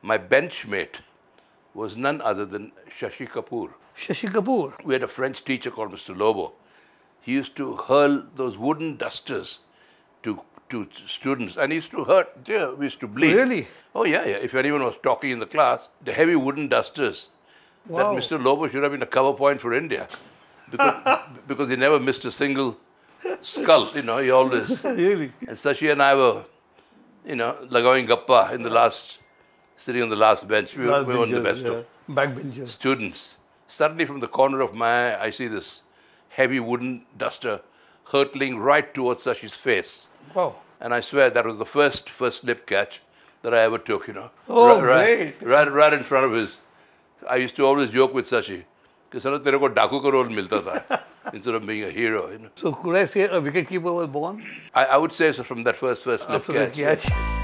My benchmate was none other than Shashi Kapoor. Shashi Kapoor. We had a French teacher called Mr. Lobo. He used to hurl those wooden dusters to students, and he used to hurt. Yeah, we used to bleed. Really? Oh yeah, yeah. If anyone was talking in the class, the heavy wooden dusters. Wow. That Mr. Lobo should have been a cover point for India, because he never missed a single skull. You know, he always. Really? And Sashi and I were, lagawing gappa in the last, sitting on the last bench. We were on the best of Backbenchers. students. Suddenly, from the corner of my eye, I see this heavy wooden duster hurtling right towards Sashi's face. Wow. And I swear that was the first slip catch that I ever took, Oh, great. Right in front of his. I used to always joke with Sashi, कि sir तेरे को डाकू का role मिलता था instead of being a hero. So could I say a wicketkeeper was born? I would say so from that first slip After that catch. catch.